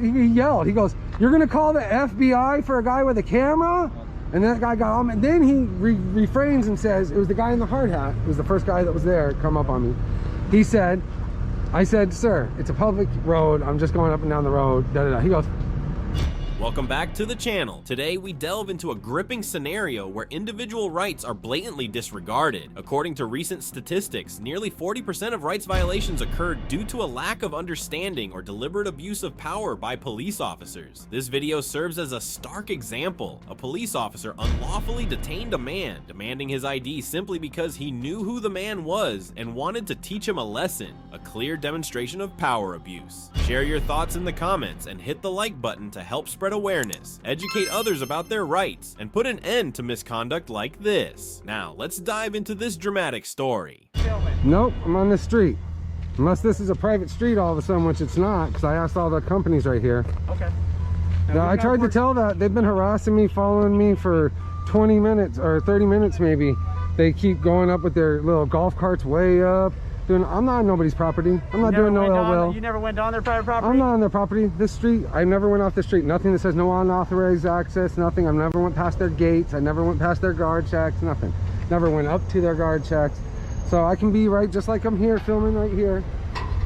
He yelled, he goes, "You're gonna call the FBI for a guy with a camera?" And that guy got on me, and then he refrains and says, it was the guy in the hard hat, it was the first guy that was there, come up on me. He said, I said, "Sir, it's a public road, I'm just going up and down the road, da da da." He goes, Welcome back to the channel. Today we delve into a gripping scenario where individual rights are blatantly disregarded. According to recent statistics, nearly 40% of rights violations occurred due to a lack of understanding or deliberate abuse of power by police officers. This video serves as a stark example. A police officer unlawfully detained a man, demanding his ID simply because he knew who the man was and wanted to teach him a lesson, a clear demonstration of power abuse. Share your thoughts in the comments and hit the like button to help spread awareness, educate others about their rights, and put an end to misconduct like this. Now, let's dive into this dramatic story. "Nope, I'm on this street. Unless this is a private street all of a sudden," which it's not, because I asked all the companies right here. Okay. Now, I tried to tell that. They've been harassing me, following me for 20 minutes or 30 minutes maybe. They keep going up with their little golf carts way up. I'm not on nobody's property. I'm not doing no ill will. You never went on their private property? I'm not on their property. This street, I never went off the street. Nothing that says no unauthorized access, nothing. I never went past their gates. I never went past their guard checks, nothing. Never went up to their guard checks. So I can be right, just like I'm here filming right here.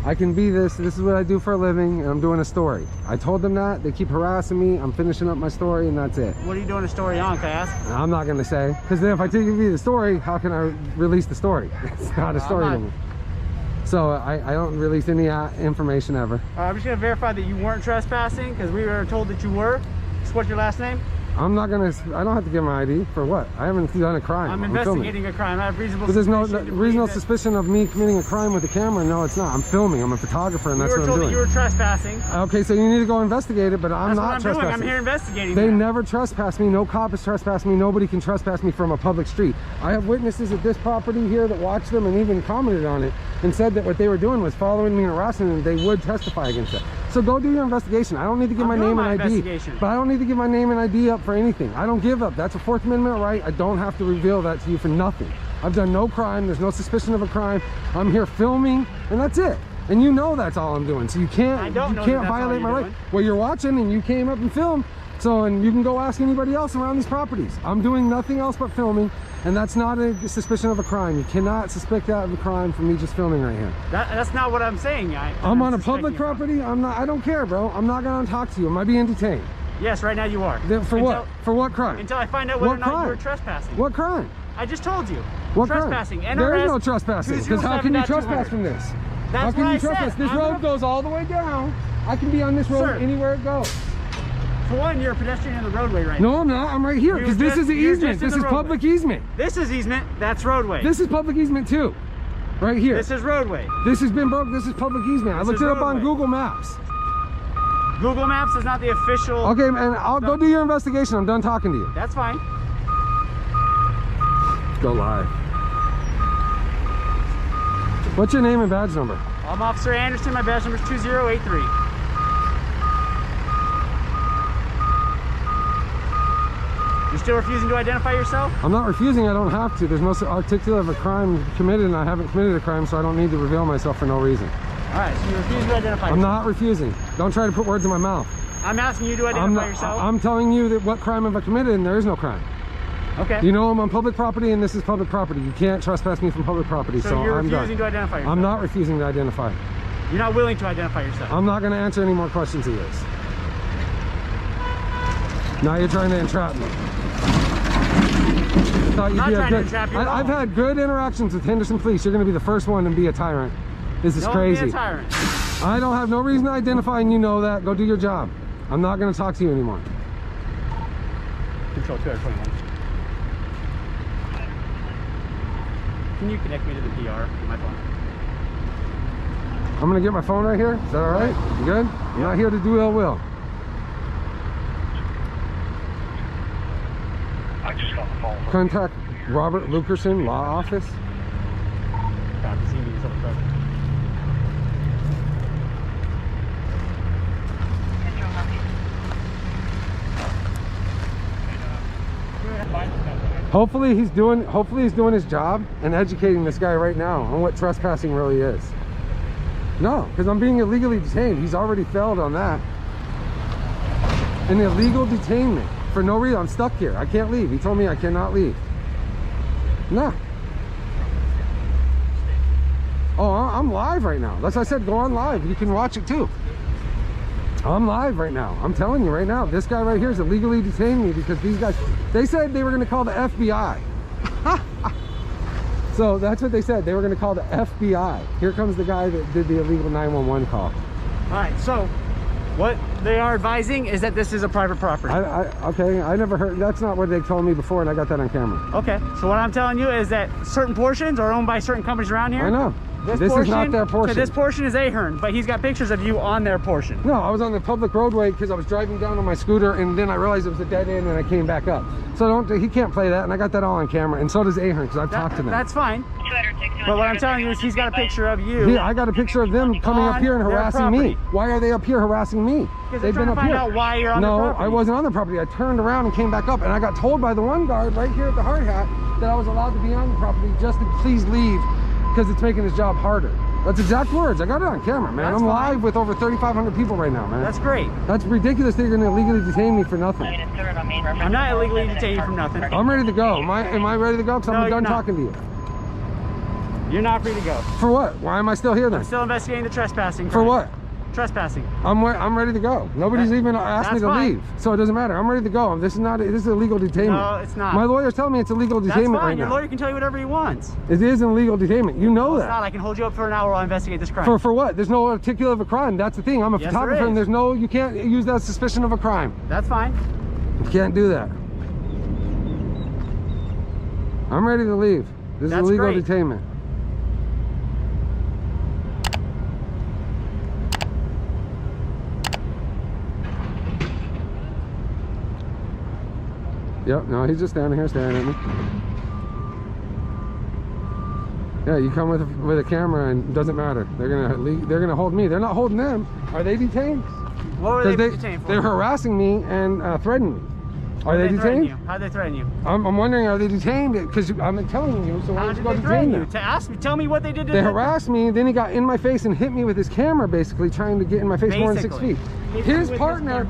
I can be this. This is what I do for a living, and I'm doing a story. I told them that. They keep harassing me. I'm finishing up my story, and that's it. What are you doing a story on, can I ask? I'm not going to say. Because then if I tell you the story, how can I release the story? It's not a story anymore. So I don't release any information ever. I'm just going to verify that you weren't trespassing, because we were told that you were. So what's your last name? I'm not going to, I don't have to give my ID for what? I haven't done a crime. I'm investigating a crime. I have reasonable suspicion. But suspicion. There's no reasonable suspicion of me committing a crime with a camera. No, it's not. I'm filming. I'm a photographer, and that's what I'm doing. You were told that you were trespassing. Okay, so you need to go investigate it, but I'm not trespassing. I'm here investigating. They never trespass me. No cop has trespassed me. Nobody can trespass me from a public street. I have witnesses at this property here that watched them and even commented on it and said that what they were doing was following me and harassing them. They would testify against it. So go do your investigation. I don't need to give my name and ID. But I don't need to give my name and ID up for anything. I don't give up. That's a Fourth Amendment right. I don't have to reveal that to you for nothing. I've done no crime. There's no suspicion of a crime. I'm here filming, and that's it. And you know that's all I'm doing. So you can't violate my right. Well, you're watching, and you came up and filmed. So, and you can go ask anybody else around these properties. I'm doing nothing else but filming, and that's not a suspicion of a crime. You cannot suspect that of a crime from me just filming right here. That's not what I'm saying. I'm on a public property. I don't care, bro. I'm not going to talk to you. Am I being detained? Yes, right now you are. For what? For what crime? Until I find out whether or not you were trespassing. What crime? I just told you. What trespassing. Crime? There is no trespassing. Because how can you trespass from this? How can you trespass? This road goes all the way down. I can be on this road anywhere it goes. For one, you're a pedestrian in the roadway right now. No, I'm not. I'm right here because this is the easement. This is public easement. This is easement. That's roadway. This is public easement too. Right here. This is roadway. This has been broke. This is public easement. I looked it up on Google Maps. Google Maps is not the official. Okay, and I'll go do your investigation. I'm done talking to you. That's fine. Go live. What's your name and badge number? I'm Officer Anderson. My badge number is 2083. You're still refusing to identify yourself? I'm not refusing. I don't have to. There's no articulate of a crime committed, and I haven't committed a crime, so I don't need to reveal myself for no reason. All right, so you refuse to identify yourself? I'm not refusing. Don't try to put words in my mouth. I'm asking you to identify yourself? I'm telling you that what crime have I committed, and there is no crime. Okay. You know I'm on public property, and this is public property. You can't trespass me from public property, so you're I'm done. refusing to identify yourself? I'm not refusing to identify. You're not willing to identify yourself? I'm not going to answer any more questions of yours. Now you're trying to entrap me. I'm not trying to entrap you. I've had good interactions with Henderson Police. You're going to be the first one to be a tyrant. This is crazy. Don't be a tyrant. I don't have no reason to identify, and you know that. Go do your job. I'm not going to talk to you anymore. Control 221. Can you connect me to the PR on my phone? I'm going to get my phone right here. Is that all right? You good? I'm not here to do ill will. I just got the phone. Contact Robert Lukerson, Law Office. Hopefully he's doing his job and educating this guy right now on what trespassing really is. No, because I'm being illegally detained. He's already failed on that. An illegal detainment for no reason. I'm stuck here. I can't leave. He told me I cannot leave. No. Oh, I'm live right now. That's what I said. Go on live. You can watch it too. I'm live right now. I'm telling you right now. This guy right here is illegally detaining me because these guys, they said they were going to call the FBI. So that's what they said. They were going to call the FBI. Here comes the guy that did the illegal 911 call. All right, so what they are advising is that this is a private property. Okay, I never heard. That's not what they told me before, and I got that on camera. Okay, so what I'm telling you is that certain portions are owned by certain companies around here. I know. This is not their portion. So this portion is Ahern, but he's got pictures of you on their portion. No, I was on the public roadway because I was driving down on my scooter, and then I realized it was a dead end, and I came back up. So he can't play that, and I got that all on camera, and so does Ahern because I've talked to them. That's fine. But what I'm telling you is he's got a picture of you. Yeah, I got a picture of them coming up here and harassing me. Why are they up here harassing me? Because they've been up here. Find out why you're on the property. No, I wasn't on the property. I turned around and came back up, and I got told by the one guard right here at the hard hat that I was allowed to be on the property just to please leave because it's making his job harder. That's exact words. I got it on camera, man. I'm live with over 3,500 people right now, man. That's great. That's ridiculous that you're going to illegally detain me for nothing. I'm not illegally detaining you for nothing. I'm ready to go. Am I ready to go? Because I'm done talking to you. You're not free to go. For what? Why am I still here then? I'm still investigating the trespassing. For what? Trespassing. I'm ready to go. Nobody's even asked me to leave, so it doesn't matter. I'm ready to go. This is illegal detainment. No, it's not. My lawyer's telling me it's illegal detainment right now. That's fine. Your lawyer can tell you whatever he wants. It is an illegal detainment. You know that. It's not. I can hold you up for an hour while I investigate this crime. For what? There's no articulate of a crime. That's the thing. I'm a photographer, and there's no. You can't use that suspicion of a crime. That's fine. You can't do that. I'm ready to leave. This is illegal detainment. Yep, no, he's just standing here staring at me. Yeah, you come with a camera and it doesn't matter. They're gonna hold me. They're not holding them. Are they detained? What were they detained for? They're harassing me and threatening me. Are they detained? How'd they threaten you? I'm wondering, are they detained? Because I'm telling you, so why don't you go detain them? To ask me, tell me what they did to They harassed me, then he got in my face and hit me with his camera, basically trying to get in my face more than 6 feet. His partner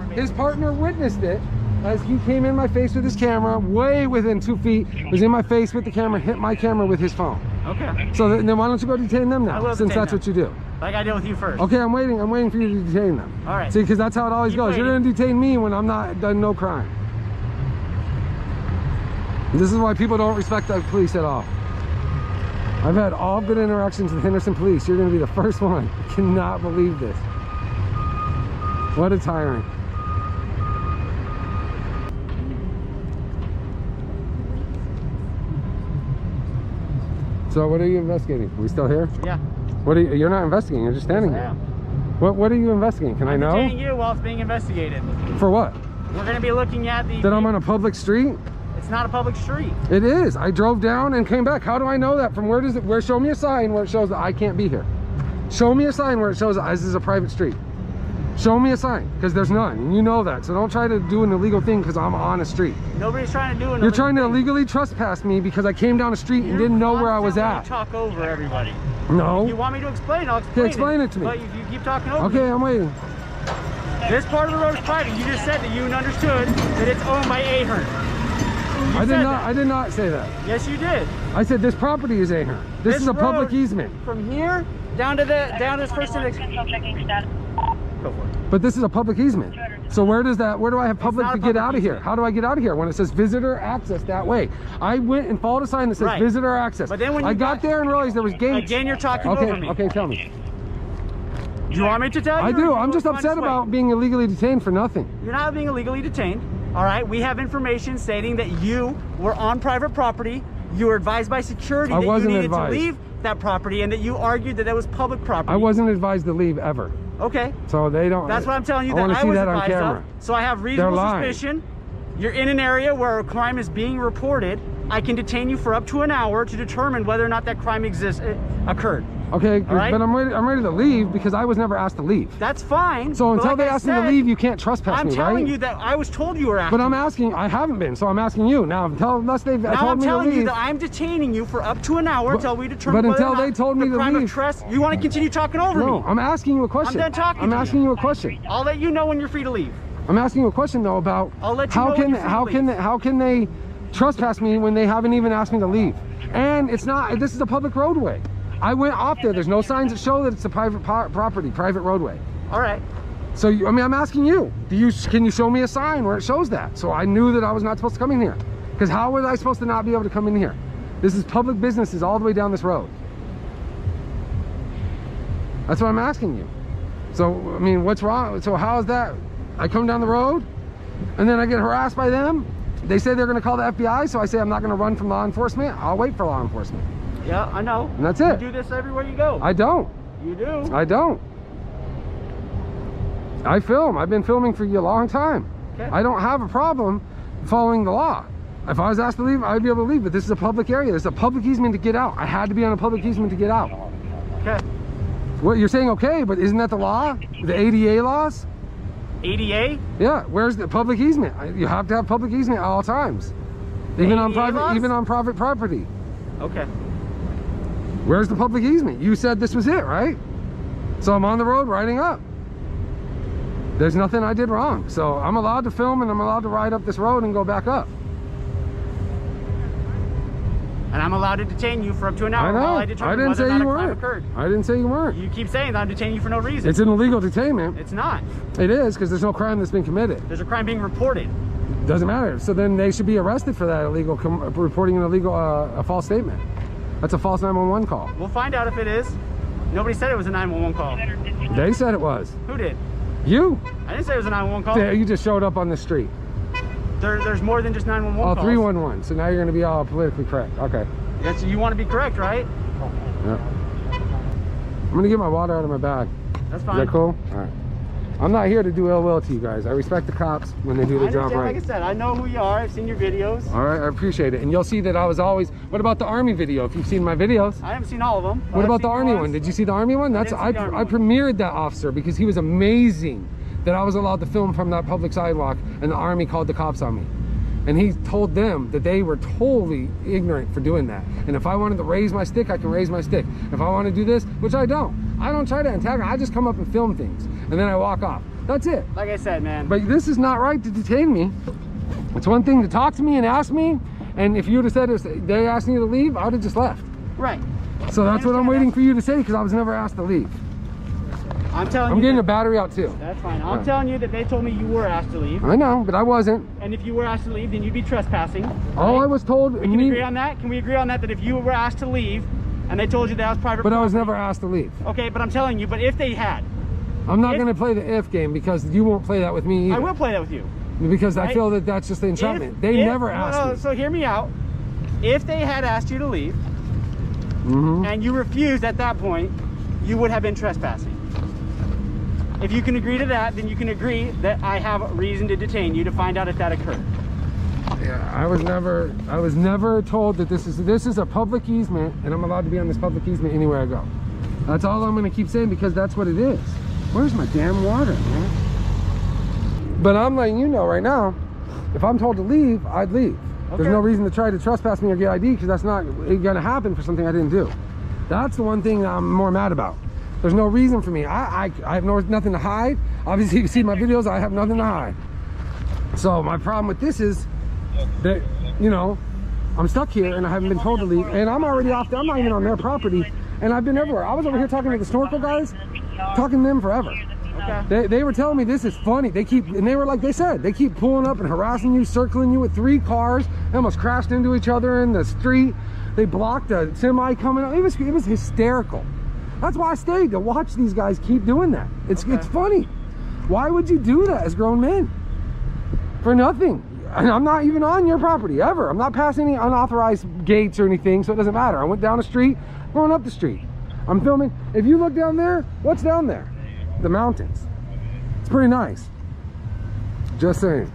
witnessed it. As he came in my face with his camera, way within 2 feet, was in my face with the camera, hit my camera with his phone. Okay. So then why don't you go detain them now, since that's what you do? I gotta deal with you first. Okay, I'm waiting for you to detain them. All right. See, because that's how it always goes. You're gonna detain me when I'm not done no crime. This is why people don't respect the police at all. I've had all good interactions with Henderson police. You're gonna be the first one. I cannot believe this. What a tyrant. So what are you investigating? Are we still here? Yeah. What are you? You're not investigating. You're just standing there. What are you investigating? Can I know? I'm detaining you while it's being investigated. For what? We're going to be looking at the. That I'm on a public street. It's not a public street. It is. I drove down and came back. How do I know that? From where does it? Show me a sign where it shows that I can't be here. Show me a sign where it shows that this is a private street. Show me a sign, because there's none. You know that. So don't try to do an illegal thing because I'm on a street. Nobody's trying to do an You're trying to illegally trespass me because I came down a street and didn't know where I was at. Talk over everybody. No. If you want me to explain, I'll explain. Explain it to me. But if you keep talking over Okay, I'm waiting. This part of the road is private. You just said that you understood that it's owned by Ahern. I did not say that. Yes, you did. I said this property is Ahern. This is a public easement. From here down to this First Amendment. Go for it. But this is a public easement. So where do I have public to get out of here? How do I get out of here when it says visitor access that way? I went and followed a sign that says visitor access. But then when I got there and realized there was gates. Again, you're talking over me. Okay, tell me. Do you want me to tell you? I do. I'm just upset about being illegally detained for nothing. You're not being illegally detained. All right. We have information stating that you were on private property. You were advised by security that you needed to leave that property and that you argued that was public property. I wasn't advised to leave ever. Okay. So they don't. That's what I'm telling you. I want to see that on camera. So I have reasonable suspicion. You're in an area where a crime is being reported. I can detain you for up to an hour to determine whether or not that crime occurred. Okay, but I'm ready to leave because I was never asked to leave. That's fine. So until they ask me to leave, you can't trespass me, right? I'm telling you that I was told you were asking. But I'm asking, I haven't been, so I'm asking you. Now, unless they've told me to leave. Now I'm telling you that I'm detaining you for up to an hour until we determine whether or not they told me to leave. You want to continue talking over me? No, I'm asking you a question. I'm done talking I'm asking you a question. I'll let you know when you're free to leave. I'm asking you a question though about I'll let you know how can they trespass me when they haven't even asked me to leave? And it's not, this is a public roadway. I went off there. There's no signs that show that it's a private property, private roadway. All right. So, I mean, I'm asking you, can you show me a sign where it shows that? So I knew that I was not supposed to come in here. Because how was I supposed to not be able to come in here? This is public businesses all the way down this road. That's what I'm asking you. So, I mean, what's wrong? So how is that? I come down the road and then I get harassed by them. They say they're going to call the FBI. So I say I'm not going to run from law enforcement. I'll wait for law enforcement. Yeah, I know. And that's it. You do this everywhere you go. I don't. You do. I don't. I film. I've been filming for you a long time. Okay. I don't have a problem following the law. If I was asked to leave, I'd be able to leave. But this is a public area. There's a public easement to get out. I had to be on a public easement to get out. Okay. What you're saying, okay, but isn't that the law? The ADA laws? ADA? Yeah. Where's the public easement? You have to have public easement at all times, even on private, laws? even on private property. Okay. Where's the public easement? You said this was it, right? So I'm on the road riding up. There's nothing I did wrong. So I'm allowed to film and I'm allowed to ride up this road and go back up. And I'm allowed to detain you for up to an hour. I know. While I didn't say you weren't. I didn't say you weren't. You keep saying that I'm detaining you for no reason. It's an illegal detainment. It's not. It is, because there's no crime that's been committed. There's a crime being reported. Doesn't matter. So then they should be arrested for that illegal reporting an illegal a false statement. That's a false 911 call. We'll find out if it is. Nobody said it was a 911 call. They said it was. Who did? You. I didn't say it was a 911 call. Yeah, you just showed up on the street. There's more than just 911 calls. calls. 311. So now you're going to be all politically correct. Okay. That's, you want to be correct, right? Yeah. I'm going to get my water out of my bag. That's fine. Is that cool? All right. I'm not here to do ill will to you guys. I respect the cops when they do their job right. Like I said, I know who you are. I've seen your videos. All right, I appreciate it. And you'll see that I was always... What about the Army video? If you've seen my videos. I haven't seen all of them. What about the Army one? Did you see the Army one? That's I premiered that officer because he was amazing that I was allowed to film from that public sidewalk and the Army called the cops on me. And he told them that they were totally ignorant for doing that. And if I wanted to raise my stick, I can raise my stick. If I want to do this, which I don't try to antagonize. I just come up and film things and then I walk off. That's it. Like I said, man. But this is not right to detain me. It's one thing to talk to me and ask me, and if you would have said they asked me to leave, I would have just left. Right. So that's what I'm waiting for you to say, because I was never asked to leave. I'm telling you. I'm getting a battery out too. That's fine. I'm telling you that they told me you were asked to leave. I know, but I wasn't. And if you were asked to leave, then you'd be trespassing. All I was told. We can agree on that? Can we agree on that? That if you were asked to leave, and they told you that was private property? But I was never asked to leave. Okay, but I'm telling you, but if they had. I'm not going to play the if game, because you won't play that with me either. I will play that with you. Because I feel that that's just the entrapment. They never asked me. So hear me out. If they had asked you to leave, and you refused at that point, you would have been trespassing. If you can agree to that, then you can agree that I have a reason to detain you to find out if that occurred. Yeah, I was never told that this is a public easement, and I'm allowed to be on this public easement anywhere I go. That's all I'm going to keep saying, because that's what it is. Where's my damn water, man? But I'm letting you know right now, if I'm told to leave, I'd leave. Okay. There's no reason to try to trespass me or get ID, because that's not going to happen for something I didn't do. That's the one thing that I'm more mad about. There's no reason for me. I have nothing to hide. Obviously, you see my videos, I have nothing to hide. So my problem with this is that, you know, I'm stuck here and I haven't been told to leave, and I'm already off. I'm not even on their property, and I've been everywhere. I was over here talking to the snorkel guys, talking to them forever. Okay. They were telling me this is funny. They keep pulling up and harassing you, circling you with 3 cars. They almost crashed into each other in the street. They blocked a semi coming up. It was hysterical. That's why I stayed, to watch these guys keep doing that. It's funny. Why would you do that as grown men? For nothing. And I'm not even on your property ever. I'm not passing any unauthorized gates or anything, so it doesn't matter. I went down the street, going up the street. I'm filming. If you look down there, what's down there? The mountains. It's pretty nice. Just saying.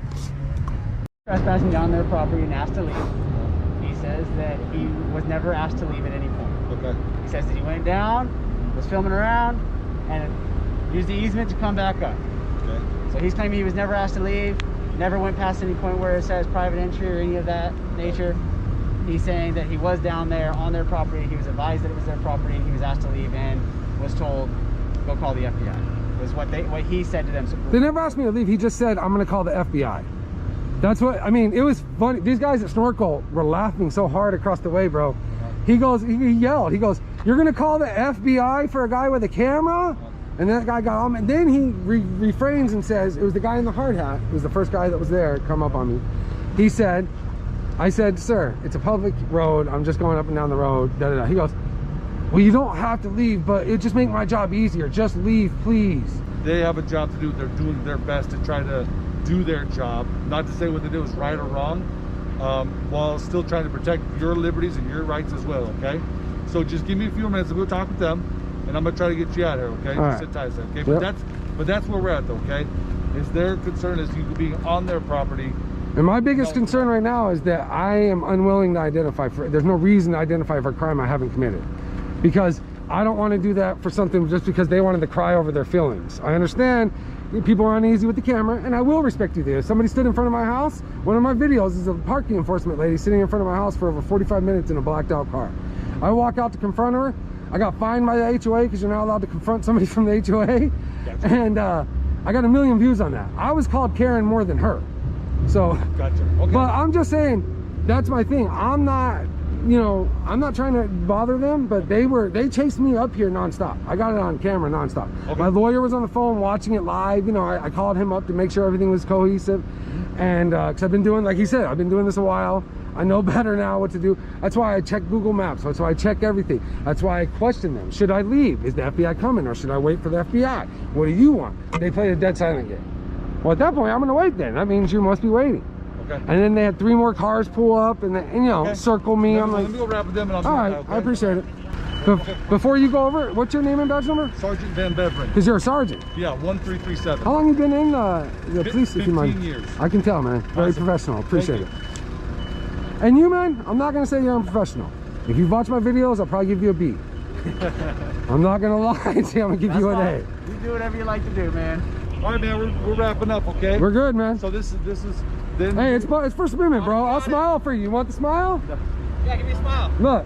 Trespassing down their property and asked to leave. He says that he was never asked to leave at any point. Okay. He says that he went down, was filming around, and used the easement to come back up. Okay. So he's claiming he was never asked to leave, never went past any point where it says private entry or any of that nature. He's saying that he was down there on their property, he was advised that it was their property, and he was asked to leave and was told, go call the FBI. was what he said to them. They never asked me to leave. He just said, I'm going to call the FBI. That's what, I mean, it was funny. These guys at Snorkel were laughing so hard across the way, bro. He goes, he yelled, he goes, you're going to call the FBI for a guy with a camera? And that guy got on, and then he refrains and says, it was the guy in the hard hat. It was the first guy that was there, come up on me. He said, I said, sir, it's a public road. I'm just going up and down the road. Da, da, da. He goes, well, you don't have to leave, but it just make my job easier. Just leave, please. They have a job to do. They're doing their best to try to do their job. Not to say what they do is right or wrong, while still trying to protect your liberties and your rights as well, okay? So just give me a few minutes to go talk with them, and I'm gonna try to get you out of here, okay? Right. Sit tight, okay? Yep. But that's where we're at, though, okay? Is their concern is you being on their property. And my biggest concern right now is that I am unwilling to identify for, there's no reason to identify for a crime I haven't committed. Because I don't want to do that for something just because they wanted to cry over their feelings. I understand people are uneasy with the camera, and I will respect you there. Somebody stood in front of my house. One of my videos is a parking enforcement lady sitting in front of my house for over 45 minutes in a blacked out car. I walk out to confront her. I got fined by the HOA because you're not allowed to confront somebody from the HOA. Gotcha. And I got 1 million views on that. I was called Karen more than her. So, gotcha. Okay. But I'm just saying, that's my thing. I'm not, you know, I'm not trying to bother them, but they chased me up here nonstop. I got it on camera nonstop. Okay. My lawyer was on the phone watching it live. You know, I called him up to make sure everything was cohesive. And because I've been doing, like he said, I've been doing this a while. I know better now what to do. That's why I check Google Maps. That's why I check everything. That's why I question them. Should I leave? Is the FBI coming, or should I wait for the FBI? What do you want? They played a dead silent game. Well, at that point, I'm going to wait then. That means you must be waiting. Okay. And then they had 3 more cars pull up and, you know, circle me. I'm like, let me go wrap with them and I'll all right, okay? I appreciate it. Before you go over, what's your name and badge number? Sergeant Van Beveren. Because you're a sergeant. Yeah, 1337. How long you been in the police, if you mind? 15 years. I can tell, man. Very professional. Appreciate it. And you, man, I'm not going to say you're unprofessional. If you've watched my videos, I'll probably give you a B. I'm not going to lie and say I'm going to give you an A. You do whatever you like to do, man. All right, man, we're wrapping up, okay? We're good, man. So this is then. Hey, it's First Amendment, bro. I'll smile for you. You want the smile? Yeah, give me a smile. Look.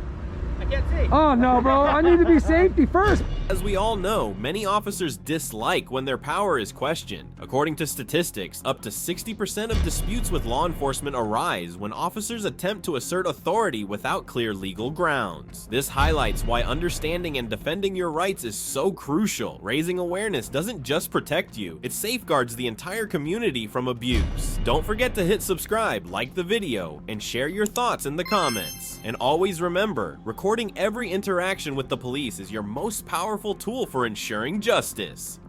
I can't see. Oh, no, bro. I need to be safety first. As we all know, many officers dislike when their power is questioned. According to statistics, up to 60% of disputes with law enforcement arise when officers attempt to assert authority without clear legal grounds. This highlights why understanding and defending your rights is so crucial. Raising awareness doesn't just protect you, it safeguards the entire community from abuse. Don't forget to hit subscribe, like the video, and share your thoughts in the comments. And always remember, recording every interaction with the police is your most powerful tool for ensuring justice.